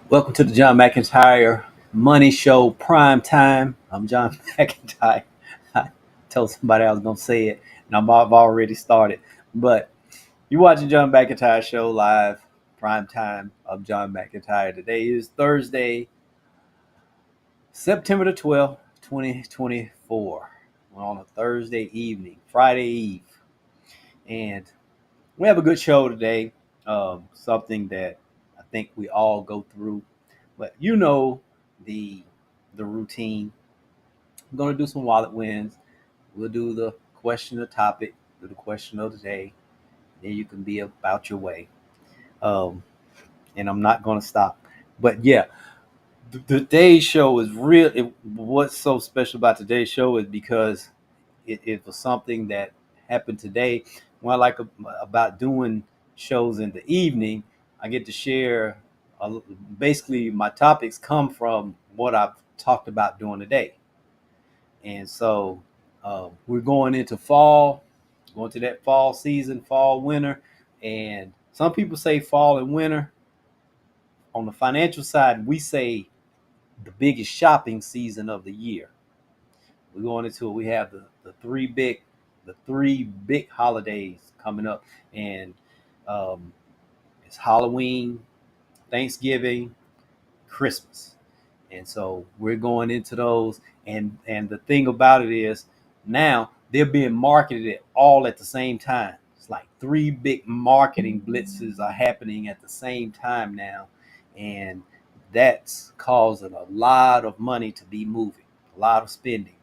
Welcome to the John McEntyre Money Show Prime Time. I'm John McEntyre. I told somebody I was going to say it, and I've already started. But you're watching John McEntyre Show live, Prime Time of John McEntyre. Today is Thursday, September the 12th, 2024. We're on a Thursday evening, Friday Eve. And we have a good show today, something that I think we all go through. But the the routine. I'm gonna do some wallet wins. We'll do the question of topic, do the question of the day. Then you can be about your way. Um, and I'm not gonna stop. But yeah, today's show is real. What's so special about today's show is because it was something that happened today. What I like about doing shows in the evening, I get to share. Basically, my topics come from what I've talked about during the day, and so we're going into fall, going to that fall season, fall, winter, and some people say fall and winter. On the financial side, we say the biggest shopping season of the year. We're going into it. We have the three big holidays coming up, and um, it's Halloween, Thanksgiving, Christmas, and so we're going into those. And the thing about it is now they're being marketed all at the same time. It's like three big marketing blitzes are happening at the same time now, and that's causing a lot of money to be moving, a lot of spending.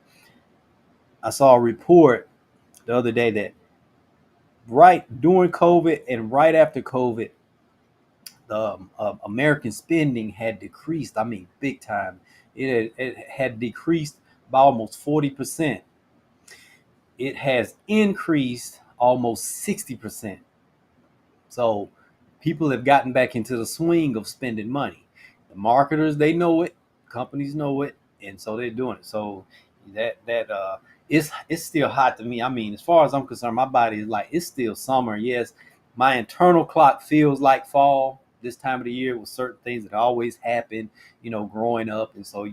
I saw a report the other day that right during COVID and right after COVID, the American spending had decreased. I mean, big time. It had decreased by almost 40%. It has increased almost 60%. So people have gotten back into the swing of spending money. The marketers, they know it, companies know it, and so they're doing it. So that it's still hot to me. I mean, as far as I'm concerned, my body is like it's still summer. Yes, my internal clock feels like fall this time of the year with certain things that always happen, growing up, and so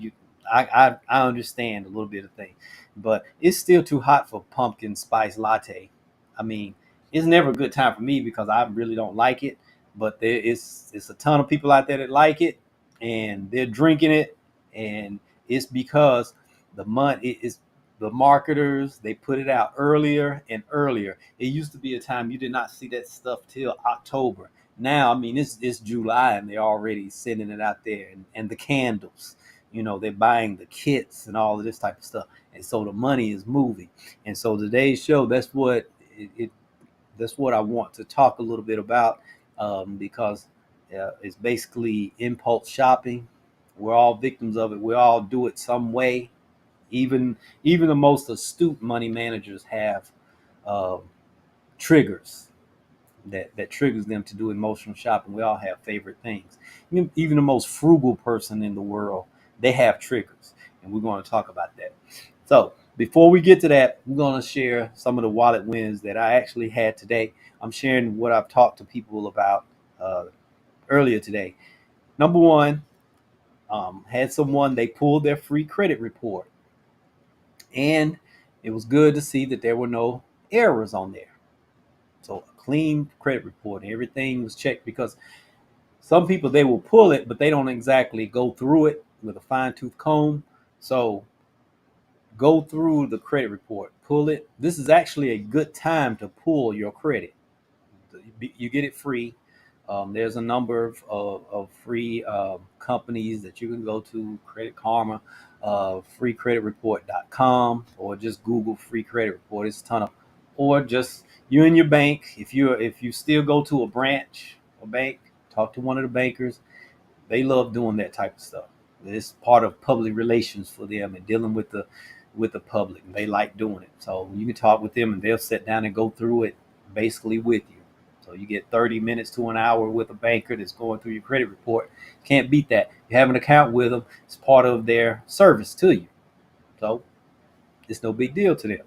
I understand a little bit of things, but it's still too hot for pumpkin spice latte. I mean, it's never a good time for me because I really don't like it. But there is it's a ton of people out there that like it, and they're drinking it, and it's because it is the marketers. They put it out earlier and earlier. It used to be a time you did not see that stuff till October. Now, I mean, it's July and they're already sending it out there, and the candles. They're buying the kits and all of this type of stuff, and so the money is moving. And so today's show, that's what I want to talk a little bit about, because it's basically impulse shopping. We're all victims of it. We all do it some way. Even the most astute money managers have uh, triggers that triggers them to do emotional shopping. We all have favorite things. Even the most frugal person in the world, they have triggers, and we're going to talk about that. So before we get to that, we're going to share some of the wallet wins that I actually had today. I'm sharing what I've talked to people about uh, earlier today. Number one, had someone, they pulled their free credit report, and it was good to see that there were no errors on there. So a clean credit report, and everything was checked, because some people, they will pull it, but they don't exactly go through it with a fine tooth comb. So go through the credit report, pull it. This is actually a good time to pull your credit. You get it free. There's a number of free companies that you can go to: Credit Karma, freecreditreport.com, or just Google free credit report. It's a ton of, or just you in your bank. If you still go to a branch or bank, talk to one of the bankers. They love doing that type of stuff. It's part of public relations for them and dealing with the public. They like doing it. So you can talk with them and they'll sit down and go through it basically with you. So you get 30 minutes to an hour with a banker that's going through your credit report. Can't beat that. You have an account with them. It's part of their service to you. So it's no big deal to them.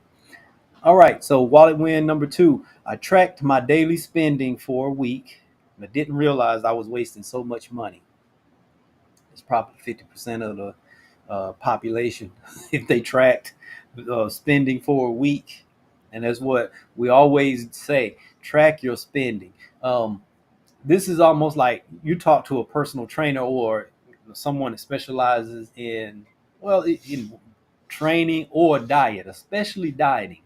All right. So wallet win number two. I tracked my daily spending for a week, and I didn't realize I was wasting so much money. It's probably 50% of the population if they tracked spending for a week. And that's what we always say: track your spending. Um, this is almost like you talk to a personal trainer or someone that specializes in, well, in training or diet, especially dieting.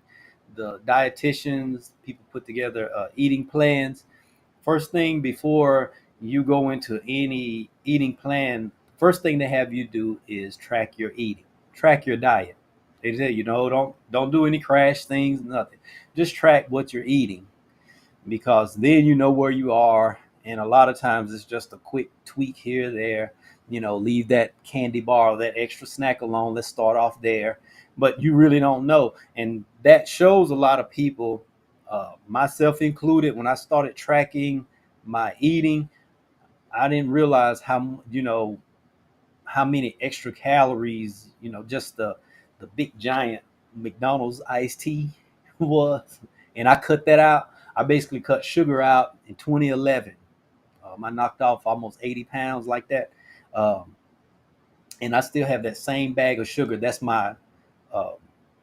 The dietitians, people put together eating plans. First thing before you go into any eating plan, first thing they have you do is track your eating, track your diet. They say, don't do any crash things, nothing. Just track what you're eating, because then you know where you are. And a lot of times it's just a quick tweak here, there, leave that candy bar or that extra snack alone. Let's start off there. But you really don't know. And that shows a lot of people, myself included, when I started tracking my eating, I didn't realize how many extra calories, just the big giant McDonald's iced tea was. And I cut that out. I basically cut sugar out in 2011. I knocked off almost 80 pounds like that. Um, and I still have that same bag of sugar. That's my, uh,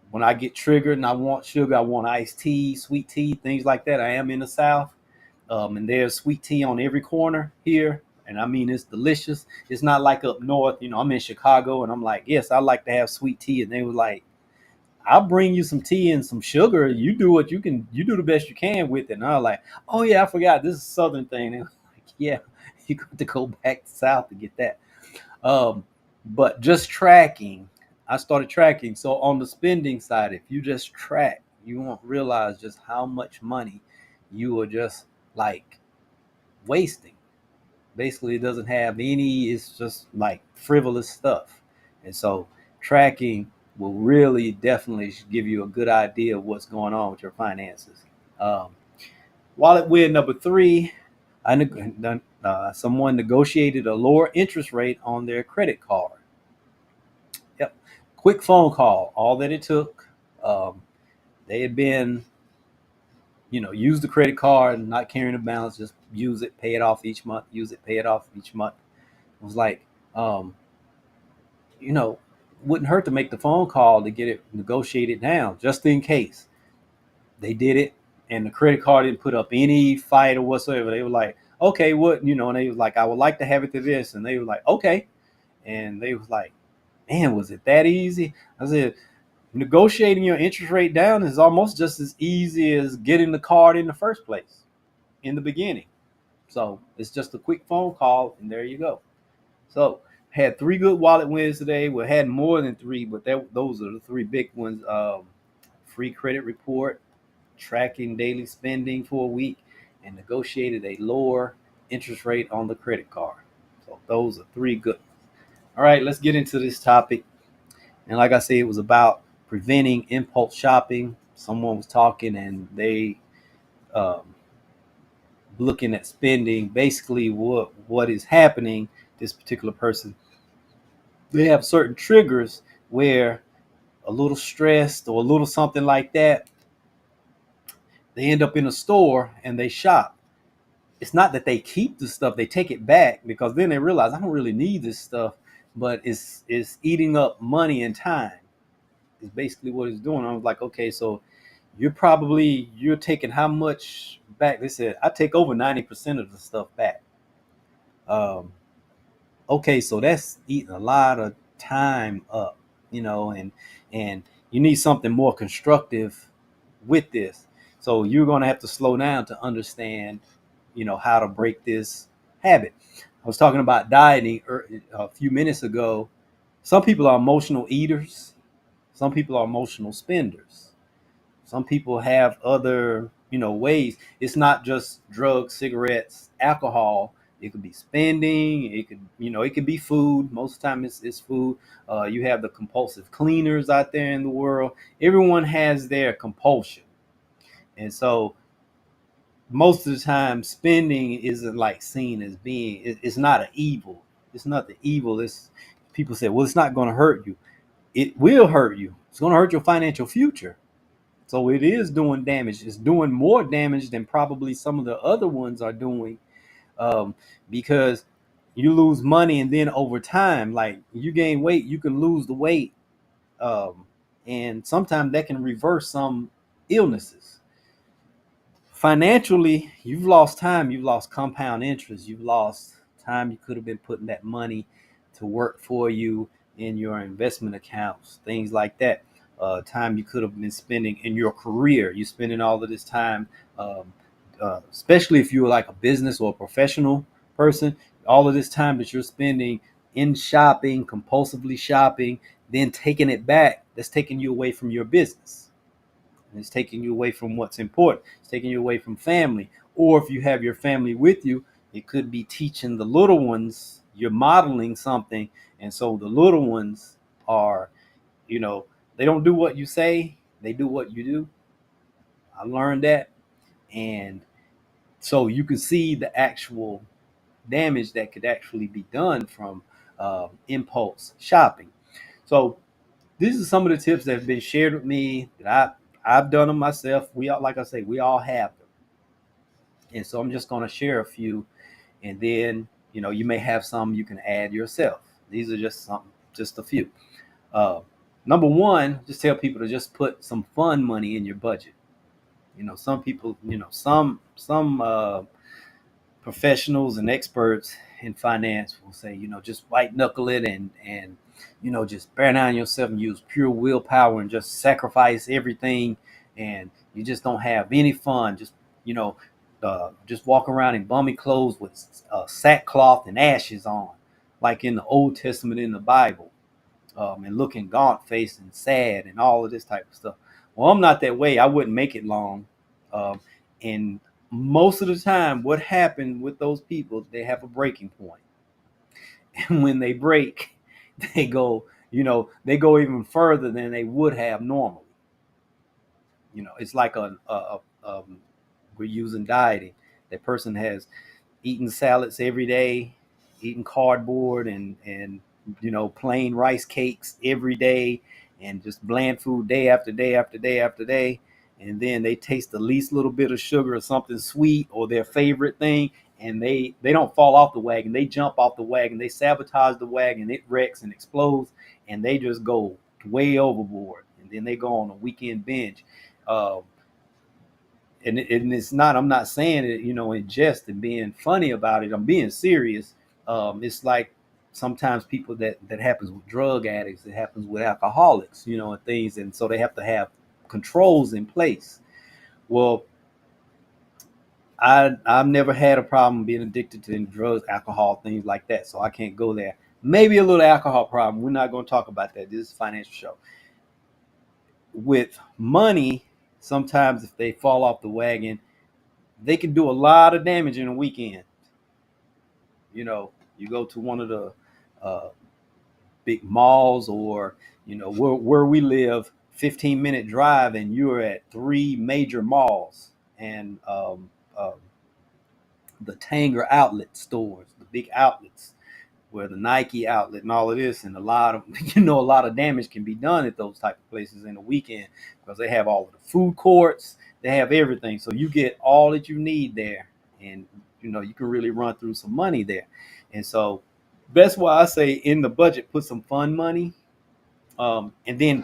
when I get triggered and I want sugar, I want iced tea, sweet tea, things like that. I am in the South. And there's sweet tea on every corner here. And I mean, it's delicious. It's not like up north. I'm in Chicago and I'm like, yes, I like to have sweet tea. And they were like, I'll bring you some tea and some sugar. You do what you can. You do the best you can with it. And I was like, oh yeah, I forgot. This is a Southern thing. And they were like, yeah, you got to go back to South to get that. Um, but just tracking, I started tracking. So on the spending side, if you just track, you won't realize just how much money you are just like wasting. Basically, it doesn't have any. It's just like frivolous stuff. And so tracking will really definitely give you a good idea of what's going on with your finances. Um, Wallet win number three. Someone negotiated a lower interest rate on their credit card. Yep, quick phone call, all that it took. Um, they had been, use the credit card, not carrying a balance, just use it, pay it off each month, use it, pay it off each month. It was like, um, you know, wouldn't hurt to make the phone call to get it negotiated down, just in case. They did it, and the credit card didn't put up any fight or whatsoever. They were like, okay, what, and they was like, I would like to have it to this, and they were like, okay, and they was like, man, was it that easy? I said, negotiating your interest rate down is almost just as easy as getting the card in the first place in the beginning. So it's just a quick phone call, and there you go. So had three good wallet wins today. We had more than three, but those are the three big ones. Free credit report, tracking daily spending for a week, and negotiated a lower interest rate on the credit card. So those are three good ones. All right, let's get into this topic. And like I said, it was about preventing impulse shopping. Someone was talking and they um, looking at spending. Basically, what is happening? This particular person, they have certain triggers where a little stressed or a little something like that, they end up in a store and they shop. It's not that they keep the stuff, they take it back because then they realize I don't really need this stuff, but it's eating up money and time. Is basically what it's doing. I was like, okay, so you're taking how much back? They said I take over 90% of the stuff back. Um, okay, so that's eating a lot of time up, and you need something more constructive with this. So you're going to have to slow down to understand, how to break this habit. I was talking about dieting a few minutes ago. Some people are emotional eaters. Some people are emotional spenders. Some people have other, ways. It's not just drugs, cigarettes, alcohol. It could be spending. It could be food. Most of the time it's food. You have the compulsive cleaners out there in the world. Everyone has their compulsion. And so most of the time spending isn't like seen as being, it's not an evil. It's not the evil. It's people say, well, it's not going to hurt you. It will hurt you. It's going to hurt your financial future. So it is doing damage. It's doing more damage than probably some of the other ones are doing, because you lose money, and then over time, like you gain weight, you can lose the weight, um, and sometimes that can reverse some illnesses. Financially, you've lost time, you've lost compound interest, you've lost time you could have been putting that money to work for you in your investment accounts, things like that. Time you could have been spending in your career, you're spending all of this time, um, especially if you're like a business or a professional person, all of this time that you're spending in shopping, compulsively shopping, then taking it back, that's taking you away from your business. And it's taking you away from what's important. It's taking you away from family. Or if you have your family with you, it could be teaching the little ones, you're modeling something. And so the little ones are, you know, they don't do what you say, they do what you do. I learned that. And so you can see the actual damage that could actually be done from impulse shopping. So these are some of the tips that have been shared with me that I've done them myself. We all, like I say, we all have them. And so I'm just going to share a few, and then you may have some you can add yourself. These are just a few. Uh, Number one, just tell people to just put some fun money in your budget. Some people, some professionals and experts in finance will say, just white knuckle it and just bear down yourself and use pure willpower and just sacrifice everything, and you just don't have any fun. You know, just walk around in bummy clothes with sackcloth and ashes on, like in the Old Testament in the Bible, and looking gaunt faced and sad and all of this type of stuff. Well, I'm not that way. I wouldn't make it long. Um, and most of the time, what happened with those people, they have a breaking point. And when they break, they go, they go even further than they would have normally. It's like we're using dieting. That person has eating salads every day, eating cardboard and plain rice cakes every day, and just bland food day after day after day after day. And then they taste the least little bit of sugar or something sweet or their favorite thing, and they don't fall off the wagon. They jump off the wagon. They sabotage the wagon. It wrecks and explodes, and they just go way overboard. And then they go on a weekend binge. Uh, and it's not, I'm not saying it in jest and being funny about it, I'm being serious. It's like sometimes people that happens with drug addicts, it happens with alcoholics, and things, and so they have to have controls in place. Well, I've never had a problem being addicted to any drugs, alcohol, things like that, so I can't go there. Maybe a little alcohol problem, we're not going to talk about that. This is a financial show. With money, sometimes if they fall off the wagon, they can do a lot of damage in a weekend. You go to one of the uh, big malls, or where we live, 15-minute drive, and you're at three major malls, and the Tanger outlet stores, the big outlets, where the Nike outlet and all of this, and a lot of a lot of damage can be done at those type of places in the weekend, because they have all of the food courts, they have everything, so you get all that you need there, and you can really run through some money there. And so that's why I say in the budget, put some fun money, and then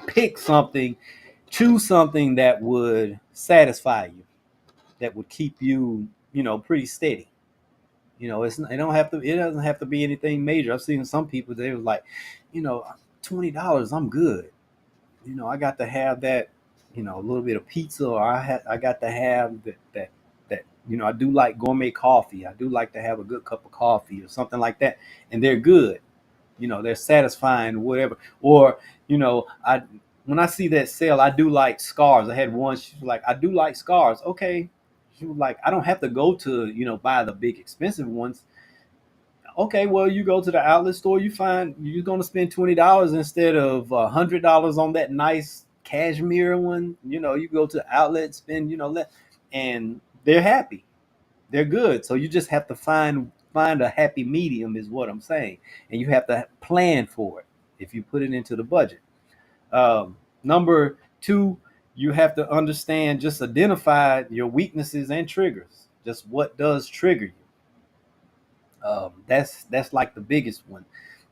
choose something that would satisfy you, that would keep you pretty steady. It doesn't have to be anything major. I've seen some people, they were like, you know, $20, I'm good. I got to have that, a little bit of pizza, or I got to have that. I do like gourmet coffee. I do like to have a good cup of coffee or something like that, and they're good. They're satisfying, whatever. Or I when I see that sale, I do like scarves. I had one. She was like, I do like scarves. Okay. She was like, I don't have to go to buy the big expensive ones. Okay, well, you go to the outlet store, you find you're going to spend $20 instead of $100 on that nice cashmere one. You go to the outlet, spend and they're happy, they're good. So you just have to find a happy medium, is what I'm saying, and you have to plan for it if you put it into the budget. Number two, you have to understand, just identify your weaknesses and triggers. Just what does trigger you? That's like the biggest one.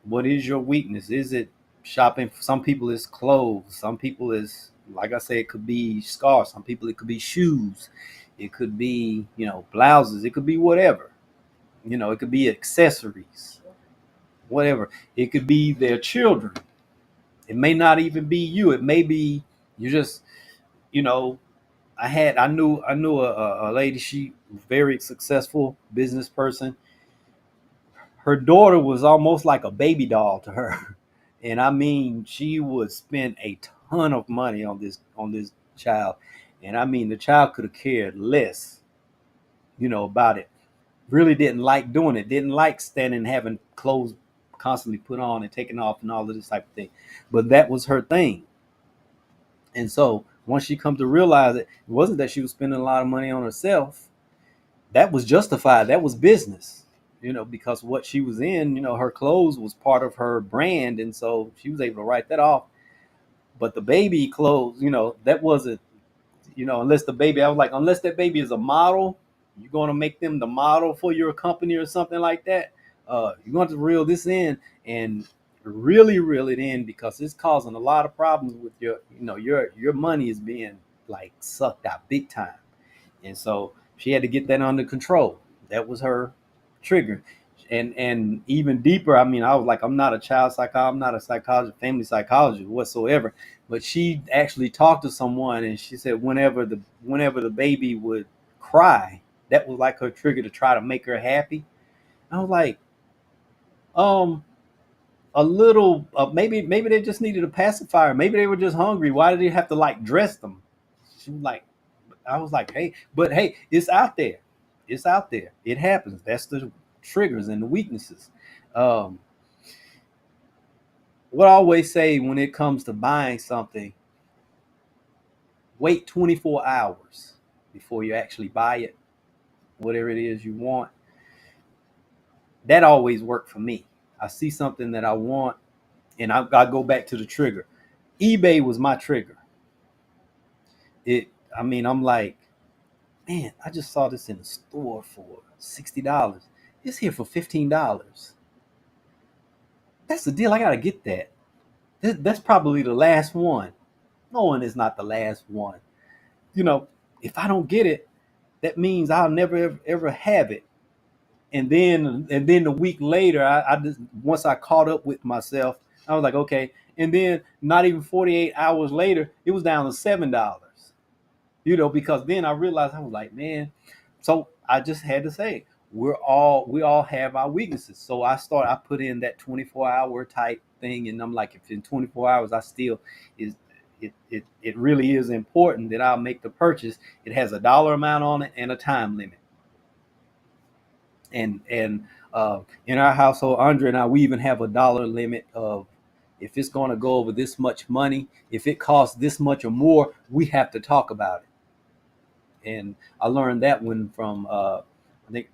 What is your weakness? Is it shopping? Some people it's clothes. Some people is, like I said, it could be scarves. Some people it could be shoes. It could be, blouses. It could be whatever. It could be accessories, whatever. It could be their children. It may not even be you. It may be you just, you know, I knew a lady, she very successful business person. Her daughter was almost like a baby doll to her. And I mean, she would spend a ton of money on this child. And I mean, the child could have cared less, about it. Really didn't like doing it. Didn't like standing and having clothes constantly put on and taken off and all of this type of thing. But that was her thing. And so once she come to realize it wasn't that she was spending a lot of money on herself, that was justified. That was business, because what she was in, her clothes was part of her brand. And so she was able to write that off. But the baby clothes, that wasn't, unless the baby, I was like, unless that baby is a model, you're going to make them the model for your company or something like that. You're going to reel this in and really reel it in, because it's causing a lot of problems with your money is being like sucked out big time. And so she had to get that under control. That was her trigger. And even deeper, I mean, I was like, I'm not a child psychologist, I'm not a psychologist, family psychologist whatsoever. But she actually talked to someone, and she said whenever the baby would cry, that was like her trigger to try to make her happy. I was like, um, a little, maybe they just needed a pacifier. Maybe they were just hungry. Why did they have to like dress them? She was like, I was like, hey, but hey, it's out there. It's out there. It happens. That's the triggers and the weaknesses. Um, what I always say when it comes to buying something, wait 24 hours before you actually buy it, whatever it is you want. That always worked for me. I see something that I want, and I go back to the trigger. eBay was my trigger. I mean, I'm like, man, I just saw this in the store for $60. It's here for $15. That's the deal. I gotta get that. That's probably the last one. No one is not the last one. You know, if I don't get it, that means I'll never ever have it. And then a week later, I just once I caught up with myself, I was like, okay. And then not even 48 hours later, it was down to $7. Because then I realized I was like, man. So I just had to say, we all have our weaknesses. So I put in that 24-hour type thing, and I'm like, if in 24 hours I still is it really is important that I'll make the purchase. It has a dollar amount on it and a time limit. And in our household, Andre and I, we even have a dollar limit of, if it's going to go over this much money, if it costs this much or more, we have to talk about it. And I learned that one from I think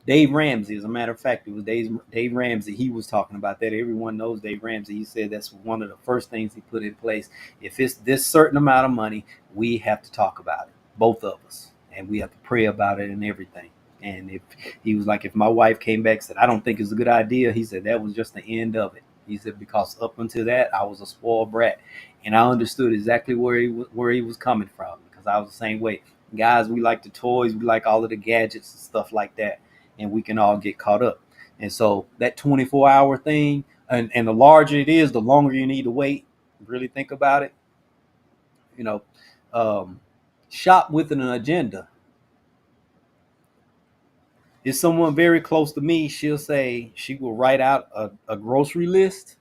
Dave Ramsey. As a matter of fact, it was Dave Ramsey. He was talking about that. Everyone knows Dave Ramsey. He said that's one of the first things he put in place. If it's this certain amount of money, we have to talk about it, both of us, and we have to pray about it and everything. And if he was like, if my wife came back and said, I don't think it's a good idea, he said that was just the end of it. He said, because up until that, I was a spoiled brat, and I understood exactly where he was coming from, because I was the same way. Guys, we like the toys, we like all of the gadgets and stuff like that, and we can all get caught up. And so that 24-hour thing, and the larger it is, the longer you need to wait. Really think about it. You know, um, shop with an agenda. If someone very close to me, she'll say she will write out a grocery list.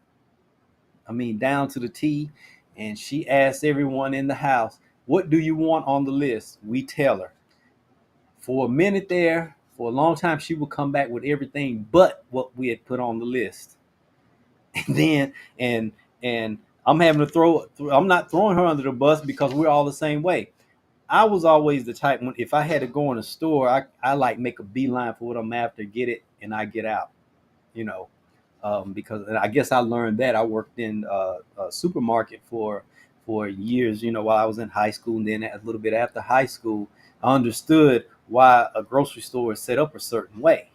I mean, down to the T, and she asks everyone in the house, "What do you want on the list?" We tell her. For a minute there, for a long time, she would come back with everything but what we had put on the list. And then, and I'm having to I'm not throwing her under the bus, because we're all the same way. I was always the type, when if I had to go in a store, I like make a beeline for what I'm after, get it, and I get out. You know, because and I guess I learned that. I worked in a supermarket for years. While I was in high school, and then a little bit after high school, I understood why a grocery store is set up a certain way.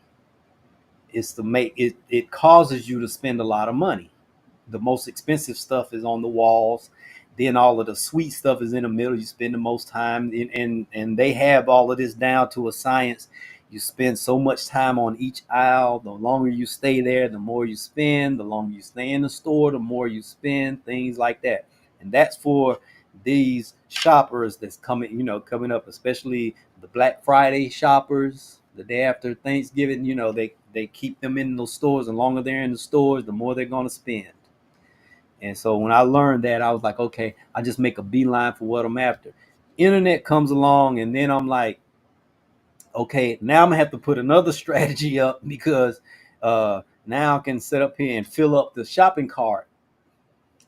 is to make it. It causes you to spend a lot of money. The most expensive stuff is on the walls. Then all of the sweet stuff is in the middle. You spend the most time in, and they have all of this down to a science. You spend so much time on each aisle. The longer you stay there, the more you spend. The longer you stay in the store, the more you spend. Things like that, and that's for these shoppers that's coming, coming up, especially the Black Friday shoppers, the day after Thanksgiving. They keep them in those stores. The longer they're in the stores, the more they're going to spend. And so when I learned that, I was like, okay, I just make a beeline for what I'm after. Internet comes along, and then I'm like, okay, now I'm gonna have to put another strategy up because now I can set up here and fill up the shopping cart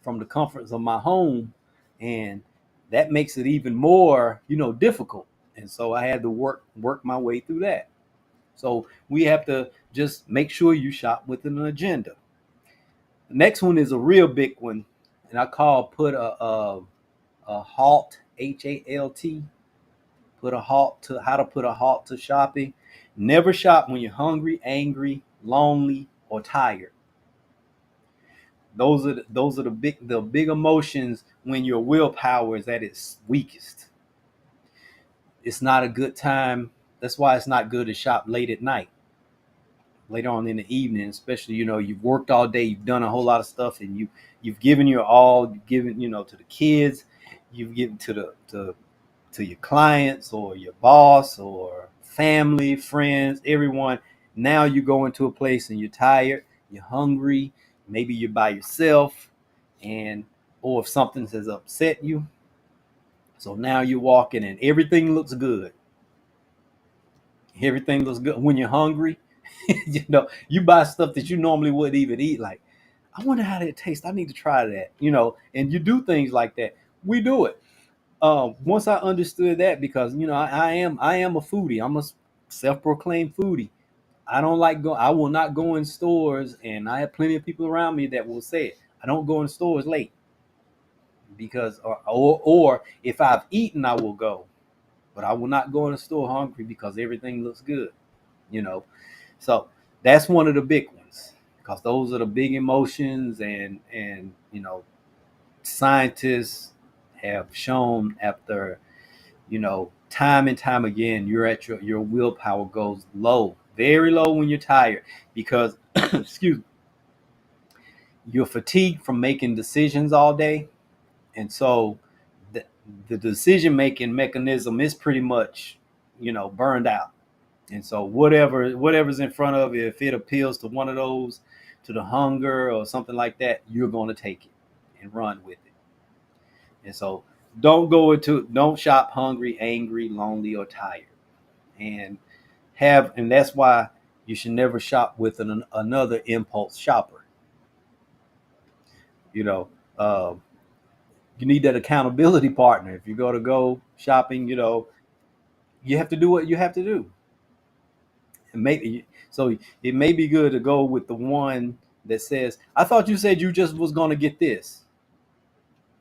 from the comforts of my home, and that makes it even more, difficult. And so I had to work my way through that. So we have to just make sure you shop with an agenda. The next one is a real big one, and I call put a halt, HALT. Put a halt to how to put a halt to shopping. Never shop when you're hungry, angry, lonely, or tired. Those are the big emotions when your willpower is at its weakest. It's not a good time. That's why it's not good to shop late at night, later on in the evening, especially, you've worked all day, you've done a whole lot of stuff, and you've given your all, you've given, to the kids, you've given to your clients or your boss or family, friends, everyone. Now you go into a place and you're tired, you're hungry, maybe you're by yourself, and or if something has upset you. So now you're walking and everything looks good. Everything looks good when you're hungry. You buy stuff that you normally wouldn't even eat. Like, I wonder how that tastes. I need to try that. And you do things like that. We do it. Once I understood that, because I am a foodie. I'm a self-proclaimed foodie. I don't like go. I will not go in stores, and I have plenty of people around me that will say it. I don't go in stores late because, or if I've eaten, I will go, but I will not go in a store hungry because everything looks good. You know, so that's one of the big ones because those are the big emotions, and scientists have shown after time and time again, you're at your willpower goes low, very low when you're tired because excuse me, you're fatigued from making decisions all day, and so the, the decision making mechanism is pretty much burned out. And so whatever's in front of you, if it appeals to one of those, to the hunger or something like that, you're going to take it and run with it. And so don't shop hungry, angry, lonely, or tired. And that's why you should never shop with another impulse shopper. You know, uh, you need that accountability partner. If you go shopping, you have to do what you have to do. And maybe so it may be good to go with the one that says, "I thought you said you just was going to get this."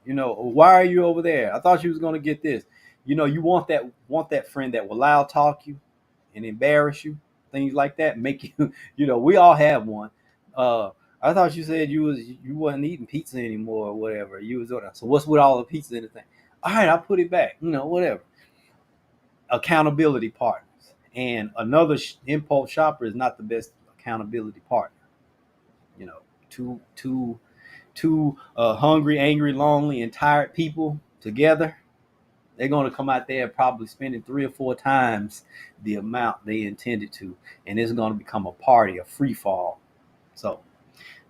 Why are you over there? I thought you was going to get this. You want that friend that will loud talk you and embarrass you, things like that, make you. We all have one. I thought you said you wasn't eating pizza anymore or whatever. You was doing. So what's with all the pizza and the thing? All right, I'll put it back. Whatever. Accountability partners, and another impulse shopper is not the best accountability partner. You know, two hungry, angry, lonely, and tired people together, they're going to come out there probably spending 3 or 4 times the amount they intended to, and it's going to become a party, a free fall. So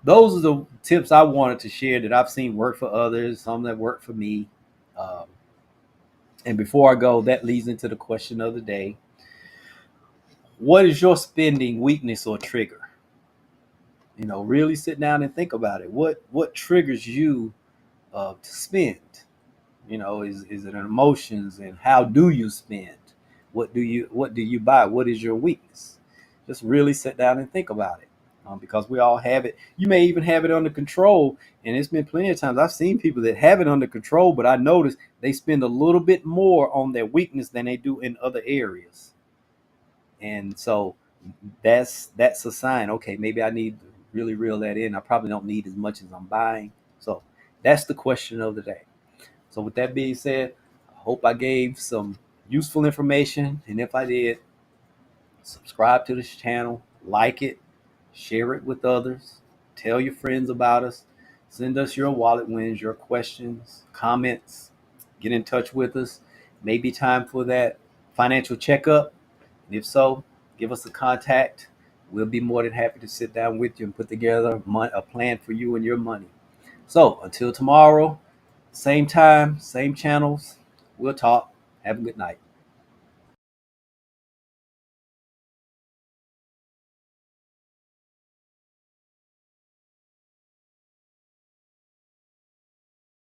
those are the tips I wanted to share that I've seen work for others, some that work for me. Um, and before I go, that leads into the question of the day. What is your spending weakness or trigger? Really sit down and think about it. What triggers you to spend? Is it emotions, and how do you spend? What do you buy? What is your weakness? Just really sit down and think about it, because we all have it. You may even have it under control, and it's been plenty of times I've seen people that have it under control, but I notice they spend a little bit more on their weakness than they do in other areas. And so that's a sign. Okay, maybe I need to really reel that in. I probably don't need as much as I'm buying. So that's the question of the day. So with that being said, I hope I gave some useful information. And if I did, subscribe to this channel, like it, share it with others, tell your friends about us, send us your wallet wins, your questions, comments, get in touch with us. Maybe time for that financial checkup. And if so, give us a contact. We'll be more than happy to sit down with you and put together a plan for you and your money. So until tomorrow, same time, same channels, we'll talk. Have a good night.